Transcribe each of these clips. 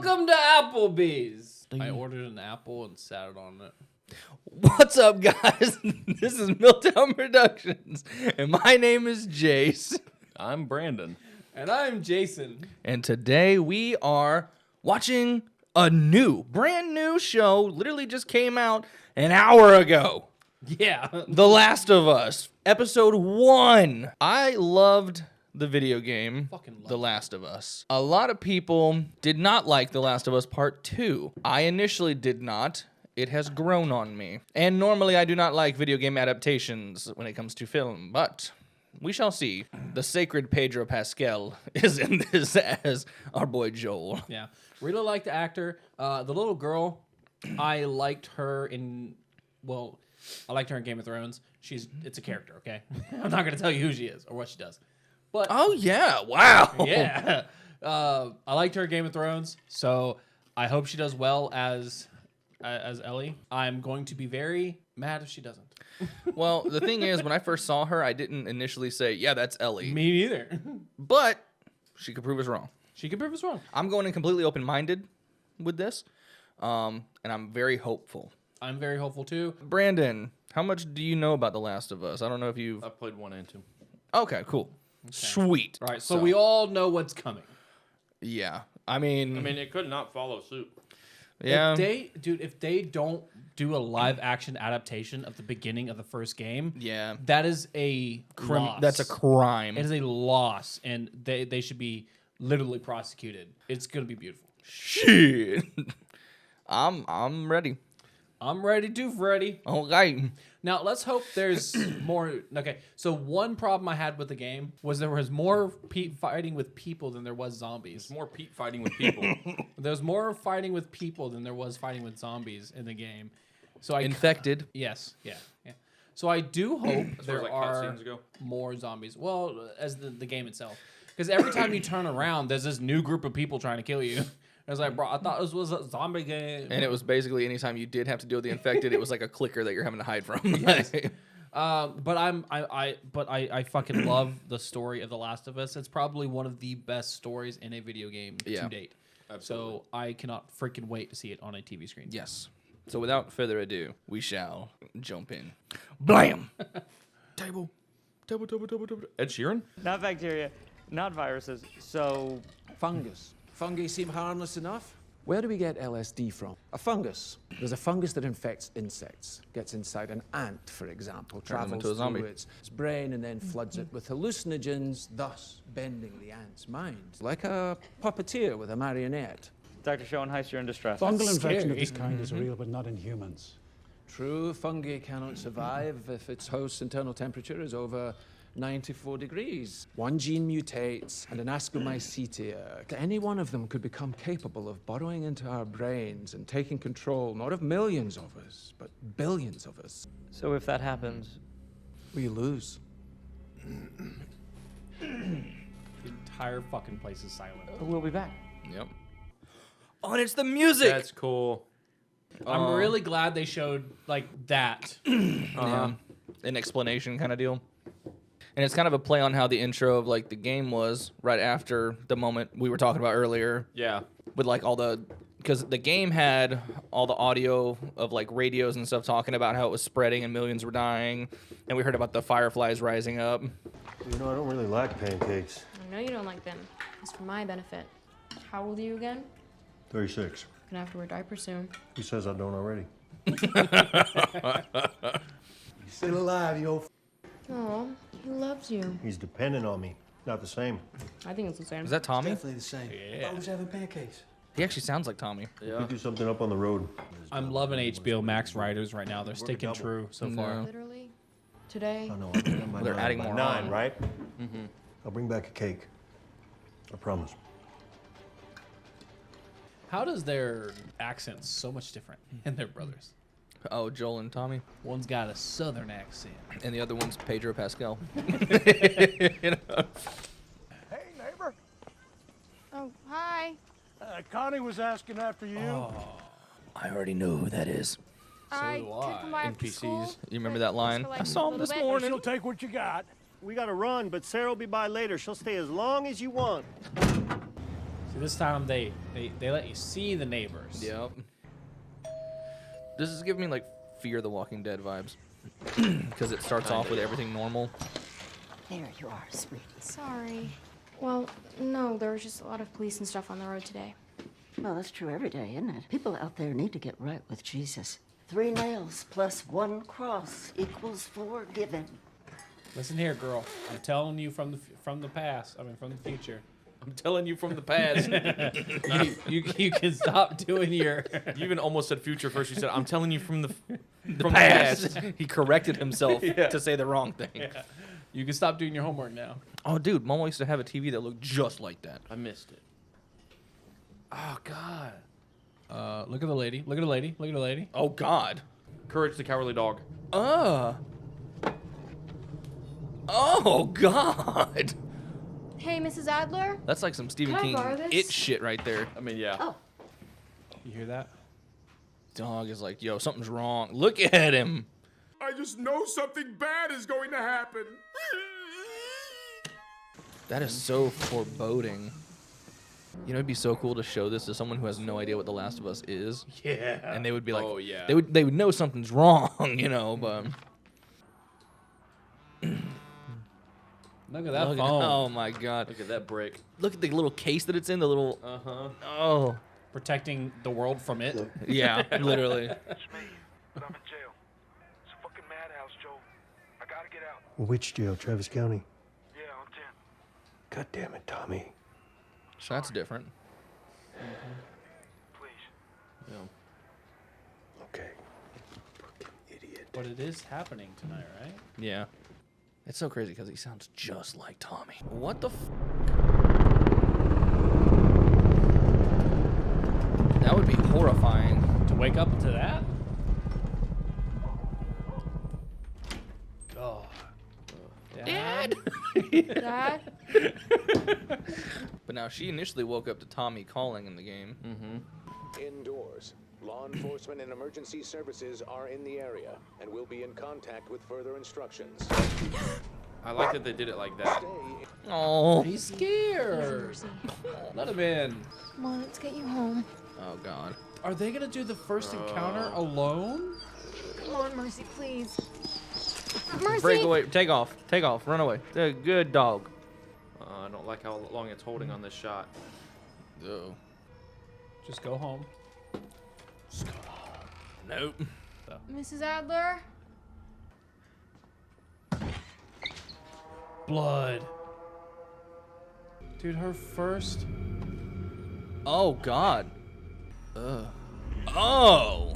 Welcome to Applebee's. I ordered an apple and sat it on it. What's up, guys? This is Milltown Productions, and my name is Jace. I'm Brandon. And I'm Jason. And today we are watching a brand new show. Literally just came out an hour ago. Yeah. The Last of Us, episode 1. I loved the video game, The Last of Us. A lot of people did not like The Last of Us Part 2. I initially did not. It has grown on me. And normally I do not like video game adaptations when it comes to film, but we shall see. The sacred Pedro Pascal is in this as our boy Joel. Yeah. Really liked the actor. The little girl, I liked her in, I liked her in Game of Thrones. It's a character, okay? I'm not going to tell you who she is or what she does. But Oh, yeah. Wow. yeah. I liked her in Game of Thrones, so I hope she does well as Ellie. I'm going to be very mad if she doesn't. Well, the thing is, when I first saw her, I didn't initially say, yeah, that's Ellie. Me neither. But she could prove us wrong. She could prove us wrong. I'm going in completely open-minded with this, and I'm very hopeful. I'm very hopeful, too. Brandon, how much do you know about The Last of Us? I don't know if you've... I've played 1 and 2. Okay, cool. Okay. Sweet. All right, so we all know what's coming. Yeah. I mean, it could not follow suit. Yeah. If they don't do a live action adaptation of the beginning of the first game, yeah, that is a loss. That's a crime. It is a loss, and they should be literally prosecuted. It's gonna be beautiful. Shit. I'm ready. I'm ready too, Freddy. Okay. Now let's hope there's more. Okay, so one problem I had with the game was there was more fighting with people than there was zombies. There's more Pete fighting with people. There's more fighting with people than there was fighting with zombies in the game. So Infected. Yes. Yeah. So I do hope there are cutscenes go. more zombies. Well, as the game itself, because every time you turn around, there's this new group of people trying to kill you. I was like, bro, I thought this was a zombie game. And it was basically anytime you did have to deal with the infected, it was like a clicker that you're having to hide from. Yes. But I fucking love the story of The Last of Us. It's probably one of the best stories in a video game to date. Absolutely. So I cannot freaking wait to see it on a TV screen. Yes. So without further ado, we shall jump in. Blam! Table. Ed Sheeran? Not bacteria, not viruses. So, Fungus. Fungi seem harmless enough. Where do we get LSD from? A fungus. There's a fungus that infects insects. Gets inside an ant, for example, travels into a zombie. through its brain and then floods it with hallucinogens, thus bending the ant's mind. Like a puppeteer with a marionette. Dr. Schoenheis, you're in distress. Fungal infection of this kind is real, but not in humans. True, fungi cannot survive if its host's internal temperature is over 94 degrees. One gene mutates, and an Ascomycetia. Any one of them could become capable of burrowing into our brains and taking control, not of millions of us, but billions of us. So if that happens, We lose. The entire fucking place is silent. we'll be back. Yep. Oh, and it's the music! That's cool. I'm really glad they showed like that. Yeah. An explanation kind of deal. And it's kind of a play on how the intro of like the game was right after the moment we were talking about earlier. Yeah. With like because the game had all the audio of like radios and stuff talking about how it was spreading and millions were dying. And we heard about the fireflies rising up. You know, I don't really like pancakes. I know you don't like them. It's for my benefit. How old are you again? 36. Gonna have to wear diapers soon. Who says I don't already? He's still alive, you old Oh, he loves you. He's depending on me. Not the same. I think it's the same. Is that Tommy? Definitely the same. Yeah. I was having pancakes. He actually sounds like Tommy. Yeah. We do something up on the road. I'm loving HBO Max writers right now. They're sticking double. true so far. Literally, today. I know. I'll bring my They're nine adding by more 9, on. right? Mm-hmm. I'll bring back a cake. I promise. How does their accents so much different in their brothers? Oh, Joel and Tommy. One's got a southern accent. And the other one's Pedro Pascal. Hey, neighbor. Oh, hi. Connie was asking after you. I already know who that is. I do took I. him right after school. You remember but that line? just for, like, I saw a him little this bit. morning. She'll take what you got. We gotta run, but Sarah will be by later. She'll stay as long as you want. See, this time they let you see the neighbors. Yep. This is giving me like Fear the Walking Dead vibes. Because it starts off with everything normal. There you are, sweetie. Sorry. Well, no, there was just a lot of police and stuff on the road today. Well, that's true every day, isn't it? People out there need to get right with Jesus. 3 nails plus 1 cross equals 4 given. Listen here, girl. I'm telling you from the past. I mean, from the future. I'm telling you from the past. You can stop doing your. You even almost said future first. You said, I'm telling you from the Past. He corrected himself to say the wrong thing. Yeah. You can stop doing your homework now. Oh, dude, Mama used to have a TV that looked just like that. I missed it. Oh God. Look at the lady. Look at the lady. Look at the lady. Oh, God. Courage the Cowardly Dog. Oh, God. Hey, Mrs. Adler? That's like some Stephen Can I King borrow this? it shit right there. I mean, yeah. Oh, You hear that? Dog is like, yo, something's wrong. Look at him. I just know something bad is going to happen. That is so foreboding. You know, it'd be so cool to show this to someone who has no idea what The Last of Us is. Yeah. And they would be like, Oh, yeah. They would know something's wrong, you know, but Look at that look phone. oh my God. Look at that brick. Look at the little case that it's in, the little Uh-huh. oh. Protecting the world from it. Yeah, literally. It's me, but I'm in jail. It's a fucking madhouse, Joe. I gotta get out. Which jail? Travis County? Yeah, on 10. God damn it, Tommy. So that's different. Please. Yeah. Okay. Idiot. But it is happening tonight, right? Yeah. It's so crazy because he sounds just like Tommy. What the That would be horrifying. To wake up to that? Oh. Dad? Dad? But now she initially woke up to Tommy calling in the game. Indoors. Law enforcement and emergency services are in the area and will be in contact with further instructions. I like that they did it like that. Stay Oh. He's scared. Mercy. Let him in. Come on, let's get you home. Oh God. Are they gonna do the first encounter alone? Come on, Mercy, please. Mercy! Break away. Take off. Take off. Run away. Good dog. I don't like how long it's holding on this shot. Oh. Just go home. Nope. Mrs. Adler? Blood. Dude, her first. Oh God. Ugh. Oh.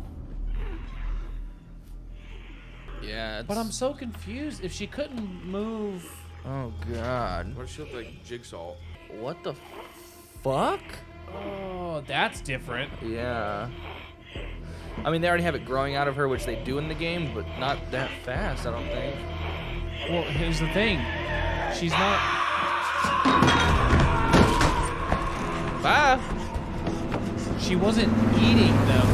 Yeah. But I'm so confused. If she couldn't move. Oh God. What does she look like? Jigsaw. What the fuck? Oh, that's different. Yeah. I mean, they already have it growing out of her, which they do in the game, but not that fast, I don't think. Well, here's the thing. She's not. Bye. She wasn't eating them.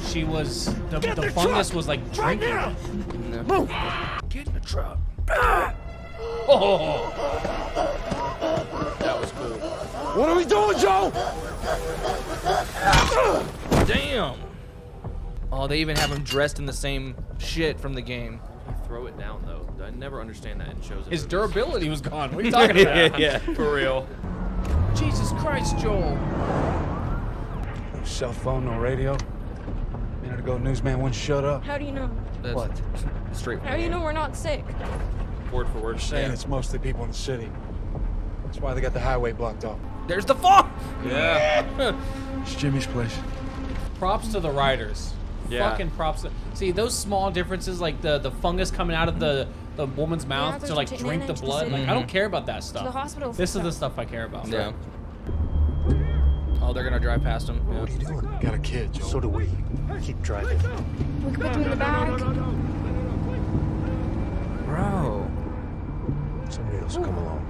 She was. The fungus was like drinking. No. Get in the truck. Oh! That was cool. What are we doing, Joe? Damn. Oh, they even have him dressed in the same shit from the game. You throw it down, though. I never understand that in shows. and His movies. durability was gone. What are you talking about? Yeah. For real. Jesus Christ, Joel. No cell phone, no radio. A minute ago, newsman wouldn't shut up. How do you know? That's What? straight from How the do you game. know we're not sick? Word for word. Saying it's mostly people in the city. That's why they got the highway blocked off. There's the fog. Yeah. It's Jimmy's place. Props to the writers. Yeah. Fucking props. See, those small differences, like the fungus coming out of the woman's mouth there's to like some drink the managed to blood. see. Like, I don't care about that To stuff. the hospital. This is the stuff I care about. Yeah. Oh, they're gonna drive past him. Yeah. What are you doing? Got a kid, Joe. So do we. Keep driving. We can put you in the back. Bro. Somebody else will come along.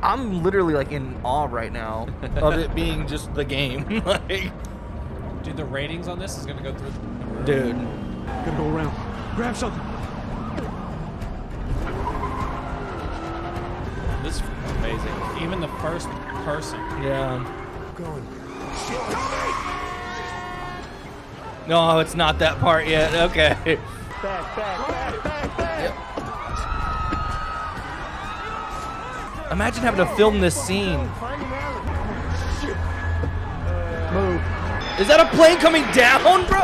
I'm literally like in awe right now of it being just the game. Like, Dude, the ratings on this is gonna go through. dude. Gotta go around. Grab something. This amazing. Even the first person. Yeah. Going. No, it's not that part yet. Okay. Imagine having to film this scene. Move. Is that a plane coming down, bro?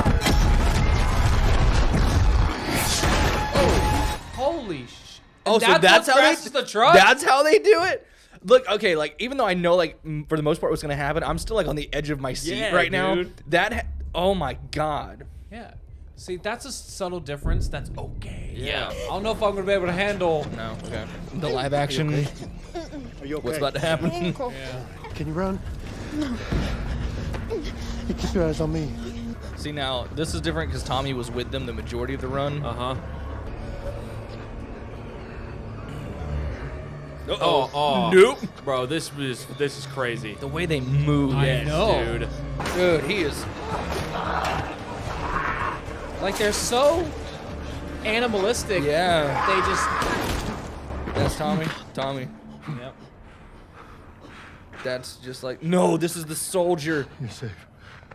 Holy sh! Oh, so that's what how crashes they the truck. That's how they do it. Look, okay, like even though I know like for the most part what's gonna happen, I'm still like on the edge of my seat Yeah, right now. dude. Oh my god. Yeah. See, that's a subtle difference. That's okay. Yeah. I don't know if I'm gonna be able to handle. No. Okay. The live action. Are you okay? What's about to happen? Yeah. Can you run? No. You keep your eyes on me. See now, this is different because Tommy was with them the majority of the run. Uh-huh. Oh, nope. Bro, this is crazy. The way they move. I know. Dude. Dude, he is. Like they're so animalistic. Yeah. They just. That's Tommy. Tommy. Yep. That's just like, no, this is the soldier. You're safe.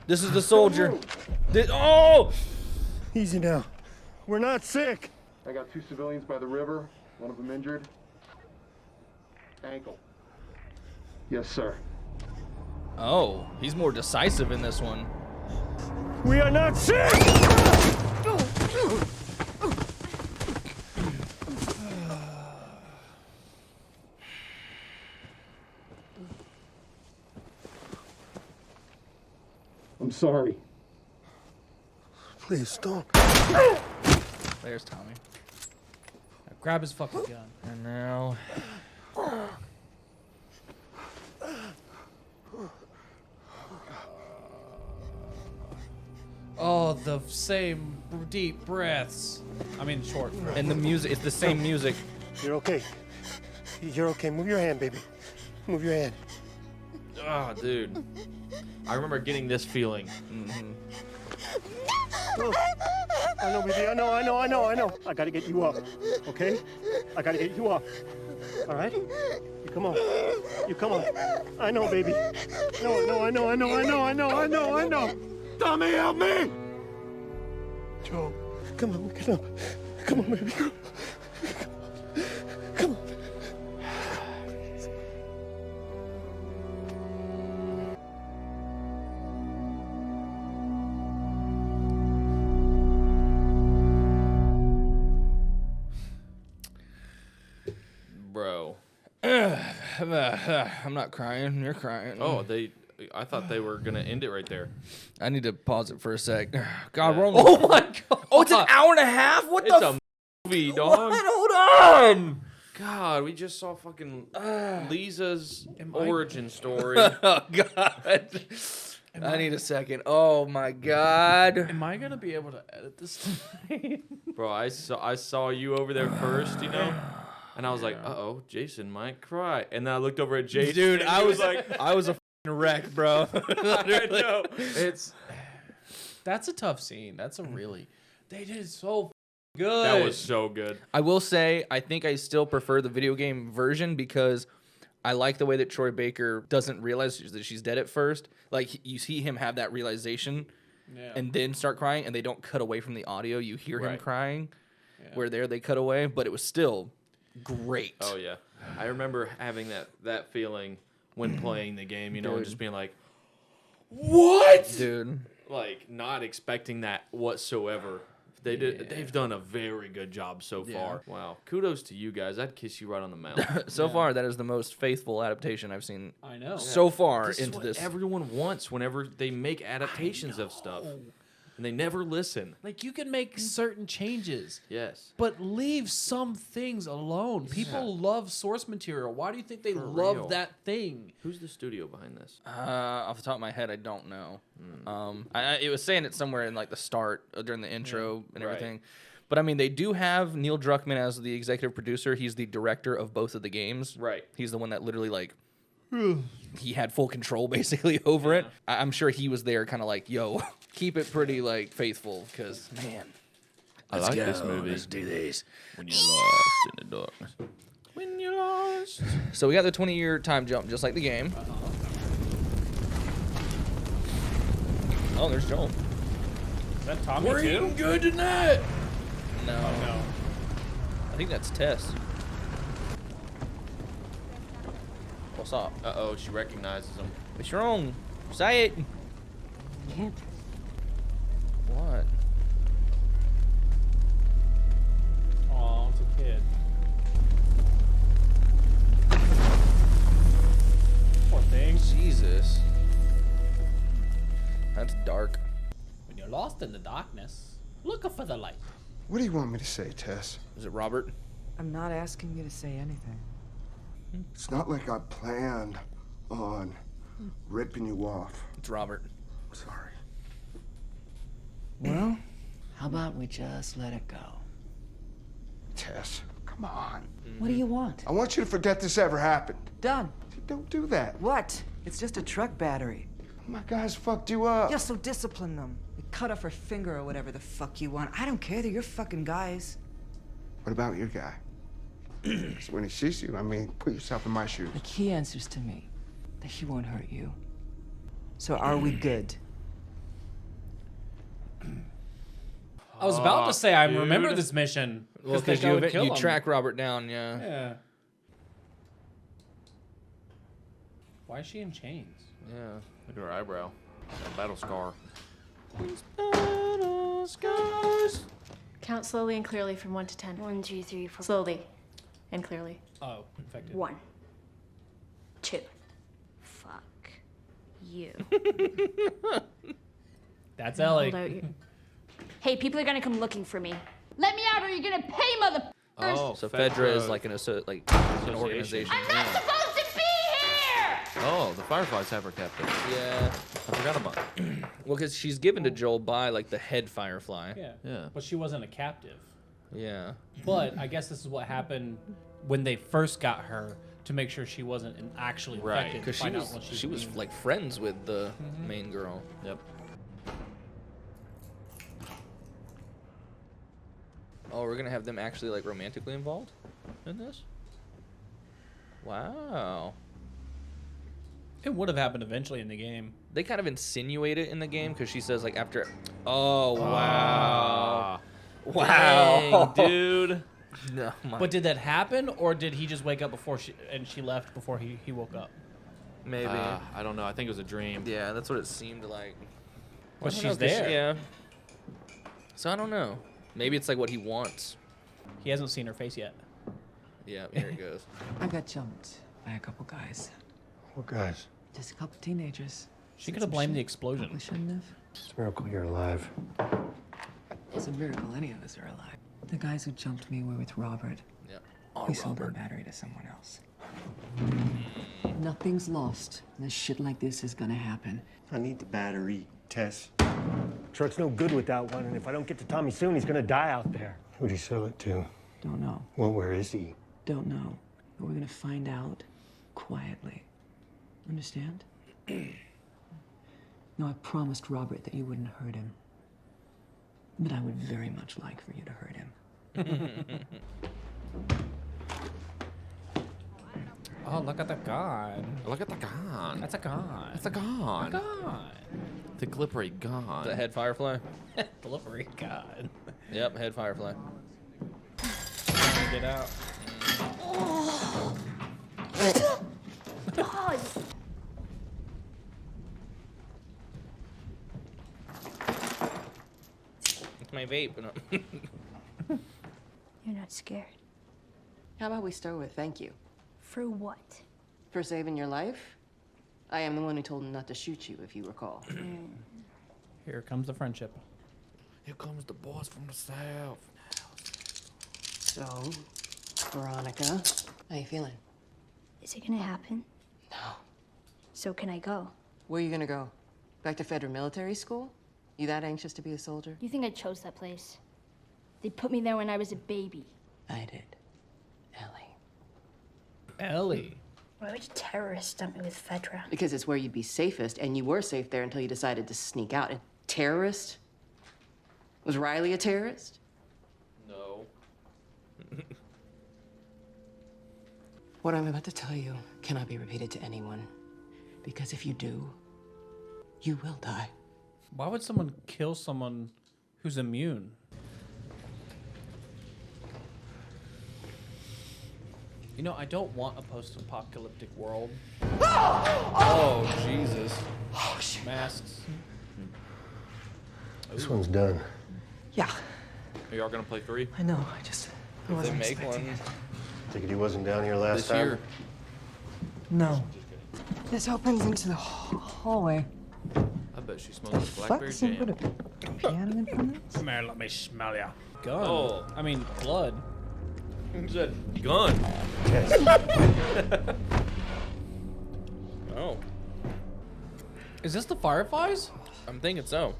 This is the soldier. Oh! Easy now. We're not sick. I got 2 civilians by the river, one of them injured. Ankle. Yes, sir. Oh, he's more decisive in this one. We are not sick. I'm sorry. Please don't. There's Tommy. Now grab his fucking gun. And now. Oh, the same deep breaths. I mean, short breaths. And the music, it's the same music. You're okay. You're okay. Move your hand, baby. Move your hand. Oh, dude. I remember getting this feeling. I know, baby. I know. I gotta get you up. Okay? I gotta get you up. All right? You come on. You come on. I know, baby. No, I know. Tommy, help me! Joe, come on, get up. Come on, baby. Come on. Bro. I'm not crying. You're crying. Oh, I thought they were gonna end it right there. I need to pause it for a sec. God, we're Oh my god. Oh, it's an hour and a half? What It's the a movie, dog. Hold on. God, we just saw fucking Lisa's origin story. Oh, God. I need a second. Oh, my God. Am I gonna be able to edit this tonight? Bro, I saw you over there first, you know? And I was like, uh-oh, Jason might cry. And then I looked over at Jason. Dude, and I he was like, I was a wreck, bro. I know. That's a tough scene. That's a really. They did so good. That was so good. I will say, I think I still prefer the video game version because I like the way that Troy Baker doesn't realize that she's dead at first. Like, you see him have that realization and then start crying, and they don't cut away from the audio. You hear him crying. Where there they cut away, but it was still great. Oh, yeah. I remember having that feeling when playing the game, you know, and just being like, what? Dude. Like, not expecting that whatsoever. They've done a very good job so far. Wow. Kudos to you guys. I'd kiss you right on the mouth. So far, that is the most faithful adaptation I've seen. I know. So far This is into what this. everyone wants whenever they make adaptations of stuff. And they never listen. Like, you can make certain changes. Yes. But leave some things alone. People love source material. Why do you think they love real. that thing? Who's the studio behind this? Off the top of my head, I don't know. It was saying it somewhere in like the start during the intro and everything. But I mean, they do have Neil Druckmann as the executive producer. He's the director of both of the games. Right. He's the one that literally like he had full control basically over it. I'm sure he was there, kind of like, yo, keep it pretty like faithful, because man, I like this movie. Let's do this. When you're lost in the darkness. When you're lost Quest. So we got the 20-year time jump, just like the game. Oh, there's Joel. Is that Tommy We're too? eating good tonight. No. Oh, no. I think that's Tess. What's up? Uh-oh, she recognizes him. What's wrong? Say it. Can't. What? Aw, it's a kid. Poor thing. Jesus. That's dark. When you're lost in the darkness, look for the light. What do you want me to say, Tess? Is it Robert? I'm not asking you to say anything. It's not like I planned on ripping you off. It's Robert. Sorry. Well, how about we just let it go? Tess, come on. What do you want? I want you to forget this ever happened. Done. Don't do that. What? It's just a truck battery. My guys fucked you up. Yeah, so discipline them. We cut off her finger or whatever the fuck you want. I don't care. They're your fucking guys. What about your guy? 'Cause when he sees you, I mean, put yourself in my shoes. Like, he answers to me that he won't hurt you. So are we good? I was about to say I dude. remember this mission Well, because because kill you him. track Robert down, yeah. Yeah. Why is she in chains? Yeah. Look at her eyebrow. That battle scar. Count slowly and clearly from 1 to 10. 1, 2, 3, 4. Slowly and clearly. Oh, infected. 1, 2. Fuck you. That's Ellie. Hold out your... Hey, people are gonna come looking for me. Let me out or you're gonna pay, mother. Oh, So Fedra is like an an organization. I'm not supposed to be here! Oh, the Fireflies have her captive. Yeah. I forgot about it. Well, because she's given to Joel by like the head Firefly. Yeah. Yeah. But she wasn't a captive. Yeah. But I guess this is what happened when they first got her to make sure she wasn't actually Right, infected. Because to find out what she was doing. like friends with the main girl. Yep. Oh, we're gonna have them actually like romantically involved in this? Wow. It would have happened eventually in the game. They kind of insinuate it in the game because she says like after. Oh wow. Wow, Dang, dude. No, my. But did that happen, or did he just wake up before she left before he woke up? Maybe. I don't know. I think it was a dream. Yeah, that's what it seemed like. But I don't she's know, 'cause there. Yeah. So I don't know. Maybe it's like what he wants. He hasn't seen her face yet. Yeah, here it goes. I got jumped by a couple guys. What guys? Just a couple teenagers. She could have blamed the explosion. We shouldn't have. It's a miracle you're alive. It's a miracle any of us are alive. The guys who jumped me were with Robert. Yeah. He sold our battery to someone else. Nothing's lost. This shit like this is gonna happen. I need the battery, Tess. Truck's no good without one, and if I don't get to Tommy soon, he's gonna die out there. Who'd he sell it to? Don't know. Well, where is he? Don't know. But we're gonna find out quietly. Understand? No, I promised Robert that you wouldn't hurt him. But I would very much like for you to hurt him. Oh, look at the gun. Look at the gun. That's a gun. That's a gun. A gun. The glippery gun. The head Firefly? Delivery gun. Yep, head Firefly. Get out. Oh, It's my vape. you're not scared. How about we start with thank you? For what? For saving your life? I am the one who told him not to shoot you, if you recall. Here comes the friendship. Here comes the boss from the south. So, Veronica, how you feeling? Is it gonna happen? No. So can I go? Where are you gonna go? Back to Federal Military School? You that anxious to be a soldier? You think I chose that place? They put me there when I was a baby. I did. Ellie. Why would terrorists dump me with Fedra? Because it's where you'd be safest, and you were safe there until you decided to sneak out. And terrorist? Was Riley a terrorist? No. What I'm about to tell you cannot be repeated to anyone. Because if you do, you will die. Why would someone kill someone who's immune? You know, I don't want a post-apocalyptic world. Oh, Jesus. Oh, shit. Masks. This one's done. Yeah, Are y'all gonna play 3? I know. I just If they wasn't make expecting one it. Figured he wasn't down here last this time. year. No. This opens into the hallway. I bet she smells like Fuck, blackberry some jam. put a piano in front of us? Come here, let me smell ya. Gun. Oh. I mean, blood. Who said gun? Oh, Is this the Fireflies? I'm thinking so.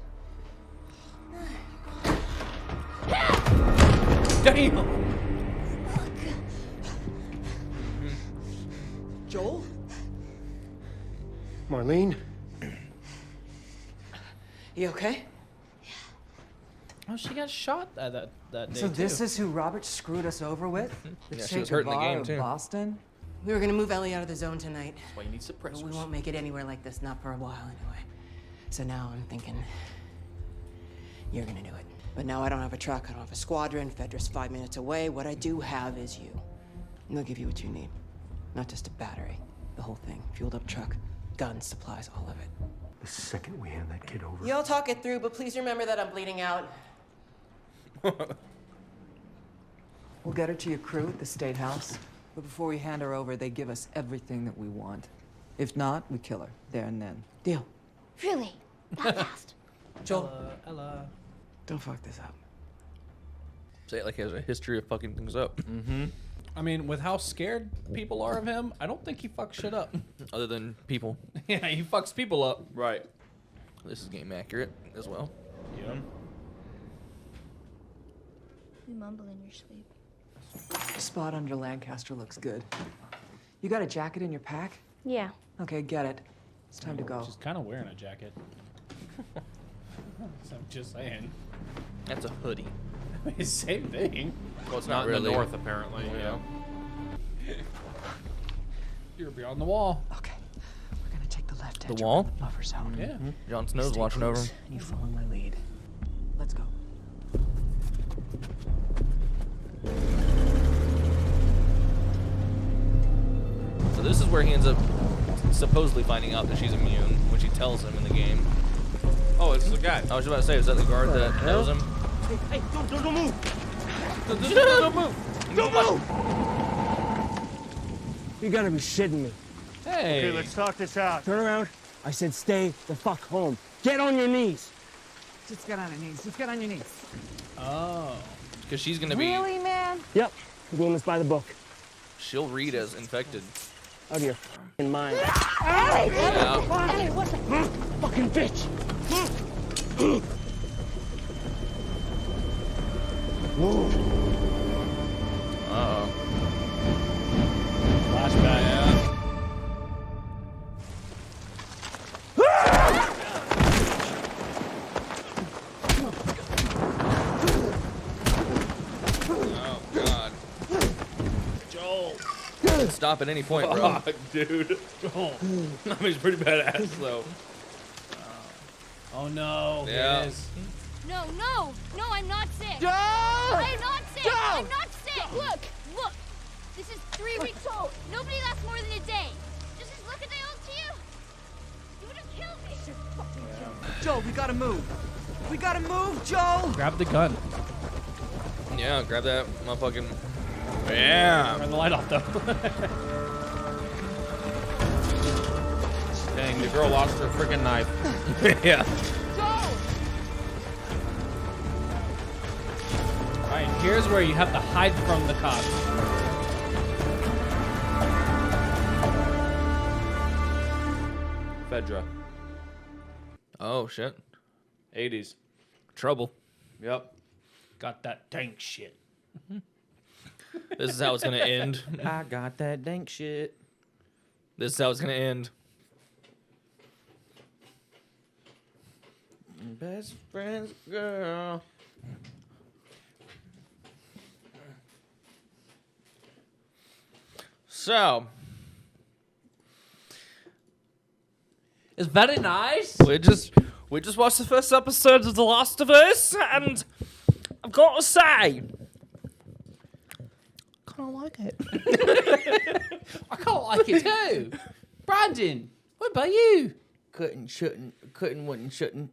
Damn! Joel? Marlene? You okay? Oh, she got shot that day. So this too. is who Robert screwed us over with? The Yeah, she Che was hurt in the Guevara game, of too. Boston? We were gonna move Ellie out of the zone tonight. That's why you need But suppressors. we won't make it anywhere like this, not for a while anyway. So now I'm thinking, you're gonna do it. But now I don't have a truck, I don't have a squadron, Fedra's 5 minutes away. What I do have is you. And they'll give you what you need. Not just a battery, the whole thing. Fueled up truck, guns, supplies, all of it. The second we hand that kid over. You'll talk it through, but please remember that I'm bleeding out. We'll get her to your crew at the State House. But before we hand her over, they give us everything that we want. If not, we kill her, there and then. Deal. Really? That fast? Joel, Ella. don't fuck this up. Say it like he has a history of fucking things up. Mm-hmm. I mean, with how scared people are of him, I don't think he fucks shit up. Other than people. Yeah, he fucks people up. Right. This is game accurate as well. Yeah. You mumble in your sleep. Spot under Lancaster looks good. You got a jacket in your pack? Yeah. Okay, get it. It's time to go. She's kind of wearing a jacket. So I'm just saying. That's a hoodie. It's the same thing. Well, it's Not not in really. the north, apparently. Yeah. You're beyond the wall. Okay, we're gonna take the left edge. The wall? around Lover's Zone. Yeah. Jon Snow's Stay watching over close, him. and you follow my lead. Let's go. So this is where he ends up supposedly finding out that she's immune, which he tells him in the game. Oh, it's the guy. I was about to say, is that the guard that knows him? Hey, don't move! Don't move! Don't move! You gotta be shitting me. Hey. Okay, let's talk this out. Turn around. I said stay the fuck home. Get on your knees. Just get on your knees. Just get on your knees. Oh. Because she's gonna be. Really, man? Yep, we're doing this by the book. She'll read as infected. Out of your f***ing mind. Hey! Yeah. Hey, what the? Fucking bitch! Uh-oh. Flashback. Yeah. Oh, God. Joel. Can stop at any point, bro. Fuck, dude. Joel. I mean, he's pretty badass, though. Oh no. Yeah. It is. No, no, no, I'm not sick. Joe! I'm not sick. Joe! I'm not sick. Look, look. This is 3 weeks old. Nobody lasts more than a day. Just as look at the old to you. You would have killed me. Joe, we gotta move. We gotta move, Joe! Grab the gun. Yeah, grab that motherfucking. Yeah. Turn the light off though. Dang, the girl lost her freaking knife. Yeah. Alright, here's where you have to hide from the cops. Fedra. Oh, shit. 80s. Trouble. Yep. Got that tank shit. This is how it's gonna end. I got that dank shit. This is how it's gonna end. Best friends, girl. So It's very nice. we just watched the first episode of The Last of Us, and I've got to say, I kind of like it. I can't like it too. Brandon, what about you? Couldn't, wouldn't, shouldn't.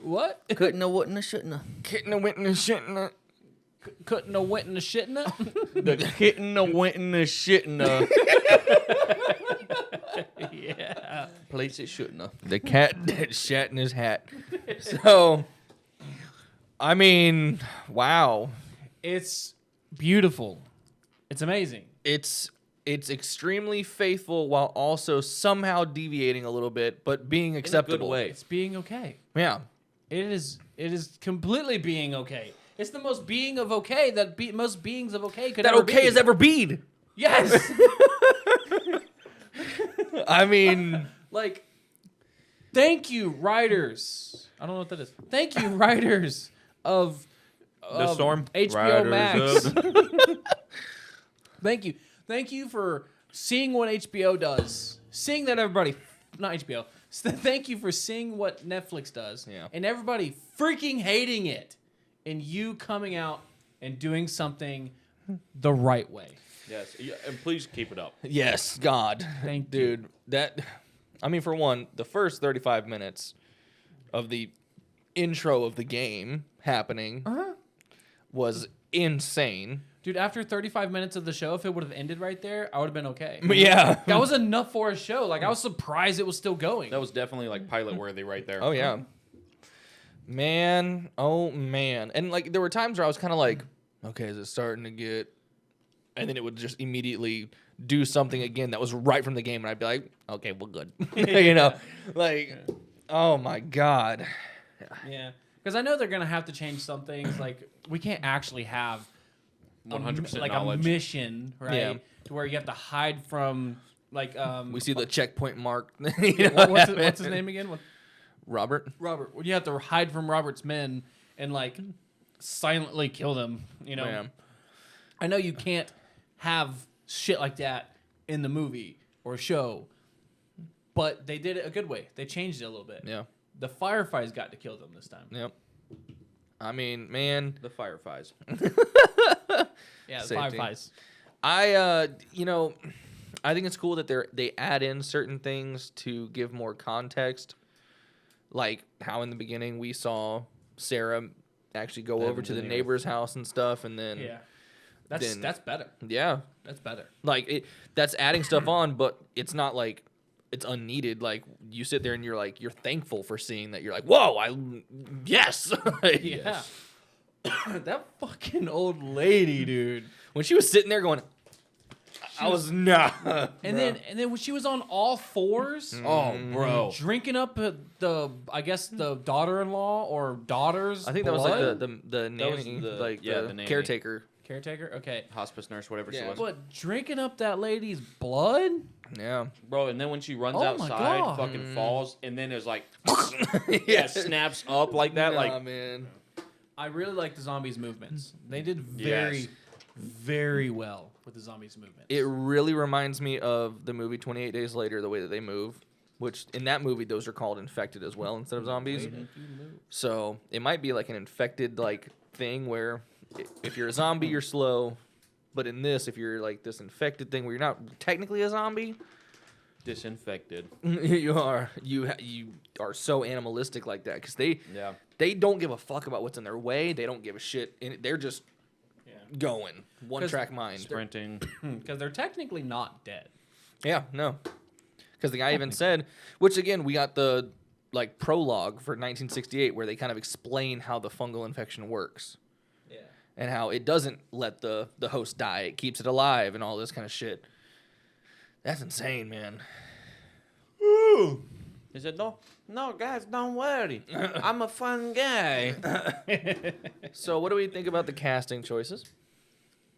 What? Couldn't, wouldn't, shouldn't. Couldn't, wouldn't, shouldn't. Couldn't have went in the shit in it. The kitten went in the shitting. Yeah. Place it shouldn't have. The cat that shat in his hat. So, I mean, wow. It's beautiful. It's amazing. It's extremely faithful while also somehow deviating a little bit, but being acceptable. It's being okay. Yeah. It is completely being okay. It's the most being of okay that most beings of okay could That ever okay be. has ever been. Yes. I mean, like, thank you, writers. I don't know what that is. Thank you, writers of The Storm. HBO Writers Max. Thank you for seeing what HBO does. Seeing that everybody, not HBO. Thank you for seeing what Netflix does. Yeah. And everybody freaking hating it. And you coming out and doing something the right way. Yes, and please keep it up. yes, God. Thank Dude, that, I mean, for one, the first 35 minutes of the intro of the game happening was insane. Dude, after 35 minutes of the show, if it would have ended right there, I would have been okay. Yeah. That was enough for a show. Like, I was surprised it was still going. That was definitely like pilot worthy right there. Oh, yeah. Man, oh, man. And, like, there were times where I was kind of like, okay, is it starting to get... And then it would just immediately do something again that was right from the game, and I'd be like, okay, we're good. You know? Like, oh, my God. Yeah. Because I know they're going to have to change some things. Like, we can't actually have 100% like knowledge. a mission, right? Yeah. To where you have to hide from, like... We see the checkpoint mark. What's his name again? Robert. Robert. When you have to hide from Robert's men and, like, silently kill them, you know? Yeah. I know you can't have shit like that in the movie or show, but they did it a good way. They changed it a little bit. Yeah. The Fireflies got to kill them this time. Yep. I mean, man. The Fireflies. Yeah, the Safety. Fireflies. I think it's cool that they add in certain things to give more context, like how in the beginning we saw Sarah actually go over to the neighbor's house and stuff, and then Yeah. That's better. Yeah, That's better. like that's adding stuff on, but it's not like it's unneeded. Like you sit there and you're like you're thankful for seeing that. You're like, whoa, yes, Yeah. That fucking old lady, dude. When she was sitting there going, I was nah. And then when she was on all fours, Oh, bro. drinking up the daughter-in-law or daughters. I think that was blood? like the nanny, the nanny. caretaker. Caretaker? Okay. Hospice nurse, whatever she Yeah. was. But drinking up that lady's blood? Yeah. Bro, and then when she runs Oh my outside, God. fucking falls, and then is like, yeah, snaps up like that. Nah, Like, man. I really like the zombies' movements. They did Yes. very well with the zombies' movements. It really reminds me of the movie 28 Days Later, the way that they move, which in that movie, those are called infected as well instead of zombies. So it might be like an infected like thing where if you're a zombie, you're slow. But in this, if you're like this infected thing where you're not technically a zombie, disinfected. you are so animalistic like that because they don't give a fuck about what's in their way. They don't give a shit. And they're just going one track mind. Sprinting. Because they're technically not dead. Yeah, no. Because the guy even said, which again, we got the like prologue for 1968 where they kind of explain how the fungal infection works. Yeah. And how it doesn't let the host die. It keeps it alive and all this kind of shit. That's insane, man. He said, no, guys, don't worry. I'm a fun guy. So what do we think about the casting choices?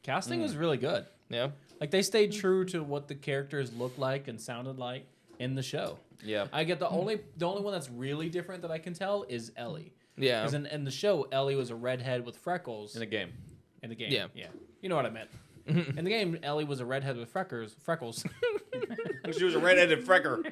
Casting was really good. Yeah. Like they stayed true to what the characters looked like and sounded like in the show. Yeah. I get the only one that's really different that I can tell is Ellie. Yeah. Because in the show, Ellie was a redhead with freckles. In the game. In the game. Yeah. Yeah. You know what I meant. In the game, Ellie was a redhead with freckles. She was a redheaded frecker.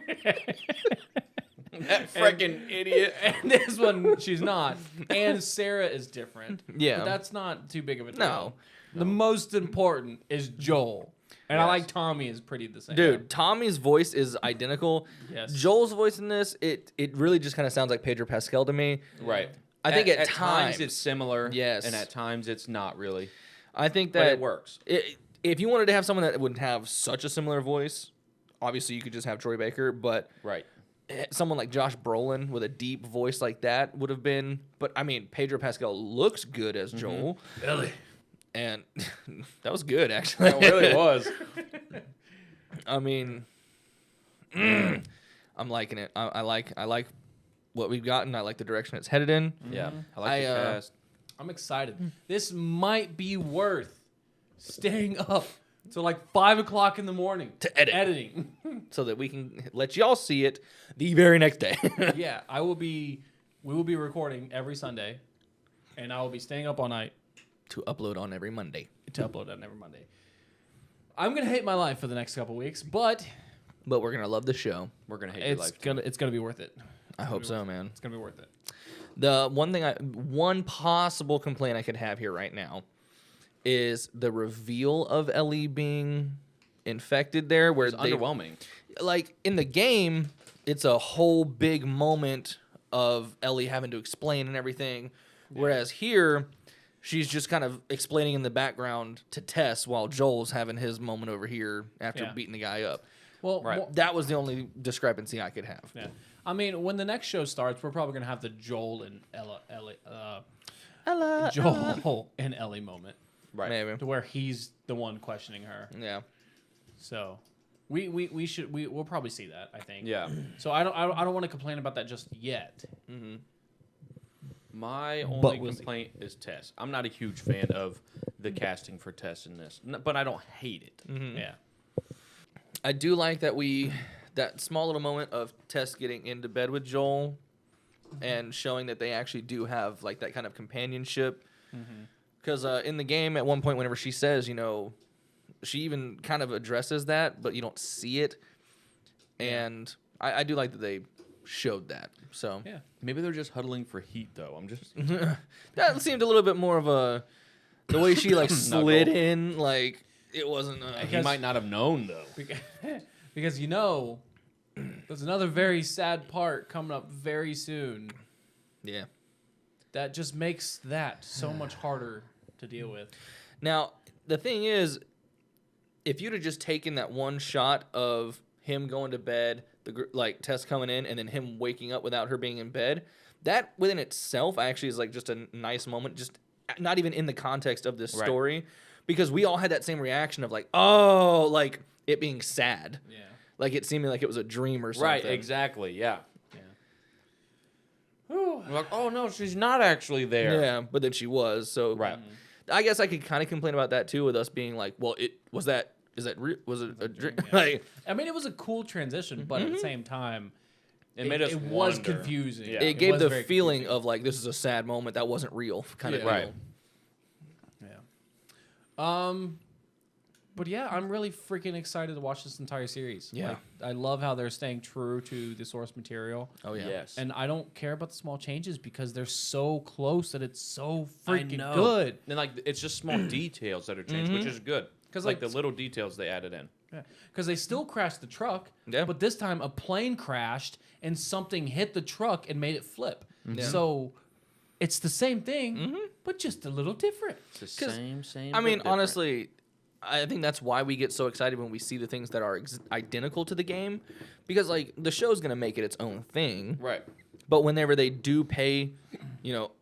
That freaking idiot. And this one, she's not. And Sarah is different. Yeah. But that's not too big of a deal. No. The most important is Joel. And I like Tommy is pretty the same. Dude, Tommy's voice is identical. Yes. Joel's voice in this, it really just kind of sounds like Pedro Pascal to me. Right. I think at times times it's similar. Yes. And at times it's not really. I think But that it works. If you wanted to have someone that would have such a similar voice, obviously you could just have Troy Baker, but right. Someone like Josh Brolin with a deep voice like that would have been. But I mean, Pedro Pascal looks good as Joel. Ellie. And that was good, actually. It really was. I mean, I'm liking it. I like what we've gotten. I like the direction it's headed in. Yeah, I like the cast. I'm excited. This might be worth staying up till like 5 o'clock in the morning to edit. Editing. So that we can let y'all see it the very next day. Yeah, we will be recording every Sunday, and I will be staying up all night to upload on every Monday. I'm gonna hate my life for the next couple weeks, but we're gonna love the show. We're gonna hate your life. It's gonna be worth it. I hope so, man. It's gonna be worth it. The one possible complaint I could have here right now is the reveal of Ellie being infected there, where It's underwhelming. Like in the game, it's a whole big moment of Ellie having to explain and everything, whereas here, she's just kind of explaining in the background to Tess while Joel's having his moment over here after beating the guy up. Well, that was the only discrepancy I could have. Yeah. I mean, when the next show starts, we're probably gonna have the Joel and Joel and Ellie moment, right? Maybe to where he's the one questioning her. Yeah. So, we'll probably see that. I think. Yeah. So I don't want to complain about that just yet. Mm-hmm. My only complaint is Tess. I'm not a huge fan of the casting for Tess in this, but I don't hate it. Mm-hmm. Yeah. I do like that small little moment of Tess getting into bed with Joel and showing that they actually do have like that kind of companionship. Because in the game, at one point, whenever she says, she even kind of addresses that, but you don't see it. And I do like that they showed that. So yeah, maybe they're just huddling for heat, though. I'm just that seemed a little bit more of the way she like slid in, like it wasn't. He might not have known though, because there's another very sad part coming up very soon. Yeah, that just makes that so much harder to deal with. Now the thing is, if you'd have just taken that one shot of him going to bed, like Tess coming in, and then him waking up without her being in bed, that within itself actually is like just a nice moment, just not even in the context of this story, because we all had that same reaction of like, oh, like it being sad. Yeah. Like it seeming like it was a dream or something. Right, exactly, yeah. We're like, oh no, she's not actually there. Yeah, but then she was, so I guess I could kind of complain about that too, with us being like, well, was it a dream? Yeah. Like, I mean, it was a cool transition, but at the same time, it made us was wonder. confusing. Yeah. It gave the feeling of like this is a sad moment that wasn't real, kind of deal. Right. Yeah. But yeah, I'm really freaking excited to watch this entire series. Yeah. Like, I love how they're staying true to the source material. Oh yeah. Yes. And I don't care about the small changes because they're so close that it's so I freaking know. good. And like it's just small details that are changed, which is good. Because like the little details they added in. Yeah. Because they still crashed the truck, Yeah. but this time a plane crashed and something hit the truck and made it flip. Yeah. So it's the same thing, but just a little different. It's the same. I mean, honestly, I think that's why we get so excited when we see the things that are identical to the game, because like the show's gonna make it its own thing, right? But whenever they do pay,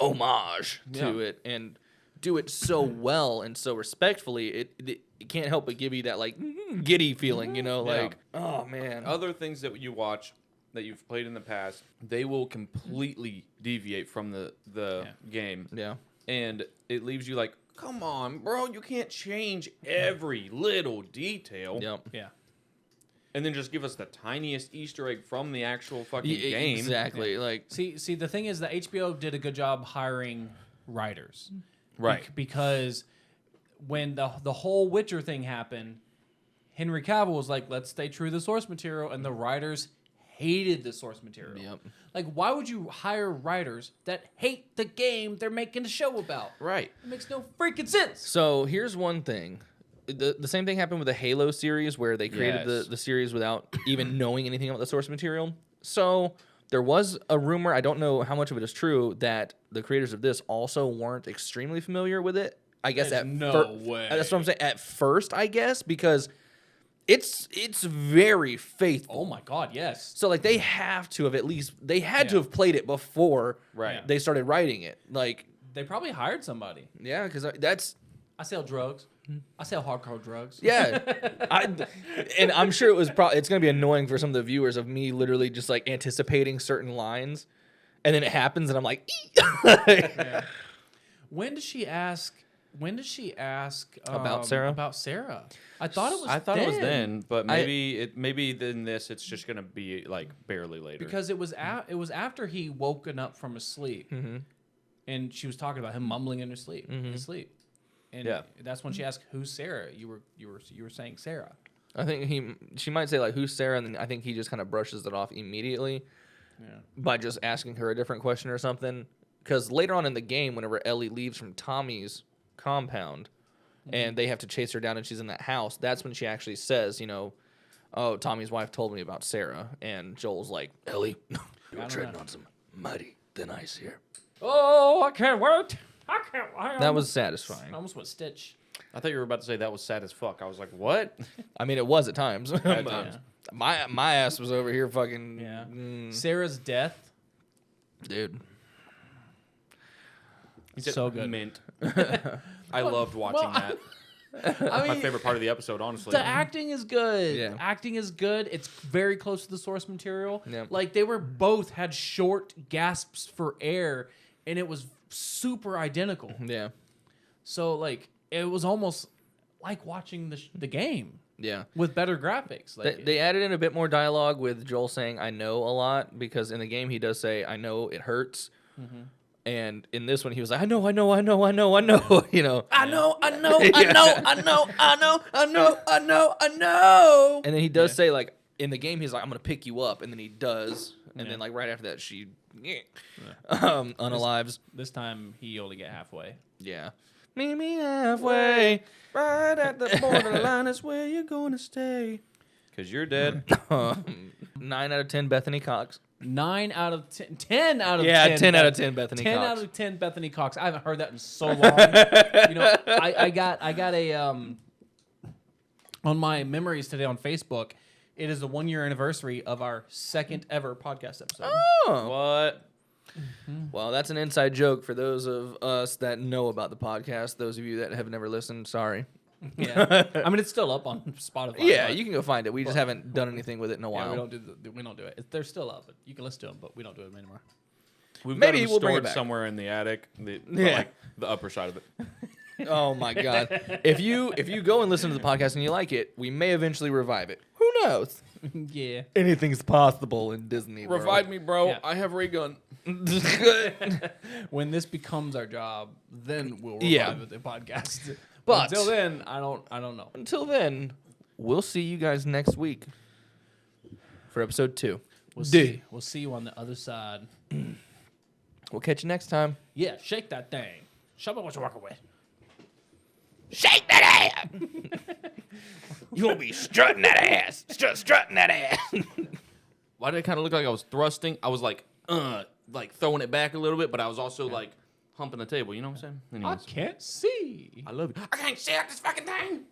homage to it and do it so well and so respectfully, it can't help but give you that like giddy feeling, like oh man. Other things that you watch that you've played in the past, they will completely deviate from the game. Yeah. And it leaves you like, come on, bro, you can't change every little detail. Yep. Yeah. And then just give us the tiniest Easter egg from the actual fucking game. Exactly. Yeah. Like see, the thing is that HBO did a good job hiring writers. Right. Because when the whole Witcher thing happened, Henry Cavill was like, let's stay true to the source material, and the writers hated the source material. Yep. Like, why would you hire writers that hate the game they're making a show about? Right. It makes no freaking sense. So here's one thing. The same thing happened with the Halo series where they created the series without even knowing anything about the source material. So there was a rumor, I don't know how much of it is true, that the creators of this also weren't extremely familiar with it. I guess There's no way. That's what I'm saying. At first, I guess, because it's very faithful. Oh my God, yes. So like they have to have to have played it before they started writing it. Like they probably hired somebody. Yeah, because that's I sell drugs. I sell hardcore drugs. Yeah, and I'm sure it's going to be annoying for some of the viewers of me literally just like anticipating certain lines, and then it happens, and I'm like, Yeah. When does she ask About Sarah? About Sarah. I thought it was. it was then, but maybe in this it's just gonna be like barely later. Because it was after he woken up from his sleep, and she was talking about him mumbling in his sleep. And that's when she asked, "Who's Sarah?" You were saying Sarah. I think she might say like, "Who's Sarah?" And then I think he just kind of brushes it off immediately by just asking her a different question or something. Because later on in the game, whenever Ellie leaves from Tommy's compound and they have to chase her down and she's in that house, that's when she actually says, "Oh, Tommy's wife told me about Sarah." And Joel's like, "Ellie, you're treading on some mighty thin ice here." Oh, I can't wait. That was satisfying. I almost went Stitch. I thought you were about to say that was sad as fuck. I was like, what? I mean, it was at times. At times. My ass was over here fucking... Sarah's death. Dude. So good. Mint. I loved watching that. I mean, my favorite part of the episode, honestly. The acting is good. Yeah. Acting is good. It's very close to the source material. Yeah. Like they were both had short gasps for air, and it was super identical. Yeah. So like it was almost like watching the game. Yeah. With better graphics. Like They added in a bit more dialogue with Joel saying "I know" a lot, because in the game he does say "I know it hurts." And in this one, he was like, I know. I know. And then he does say, like, in the game, he's like, I'm going to pick you up. And then he does. And then, like, right after that, she unalives. This time, he only get halfway. Yeah. Meet me halfway. Right at the borderline is where you're going to stay. Because you're dead. 9 out of 10 Bethany Cox. 9 out of 10. 10 out of 10. Yeah, 10 out of 10 Bethany 10 Cox. 10 out of 10 Bethany Cox. I haven't heard that in so long. I got a on my memories today on Facebook. It is the 1-year anniversary of our second ever podcast episode. Oh. What? Well, that's an inside joke for those of us that know about the podcast. Those of you that have never listened, sorry. Yeah, I mean it's still up on Spotify. Yeah, you can go find it. We just haven't done anything with it in a while. Yeah, we don't do it. They're still up, but you can listen to them, but we don't do it anymore. Maybe we'll bring it back somewhere in the attic. Like the upper side of it. Oh my god! If you go and listen to the podcast and you like it, we may eventually revive it. Who knows? Yeah, anything's possible in Disney World. Revive me, bro. Yeah. I have ray gun. When this becomes our job, then we'll revive the podcast. But until then, I don't know. Until then, we'll see you guys next week for episode 2. We'll see you on the other side. We'll catch you next time. Yeah, shake that thing. Show me what you're working with. Shake that ass. You won't be strutting that ass. Strutting that ass. Why did it kind of look like I was thrusting? I was like throwing it back a little bit, but I was also like humping the table. You know what I'm saying? Anyways. I can't see. I love you. I can't see out this fucking thing.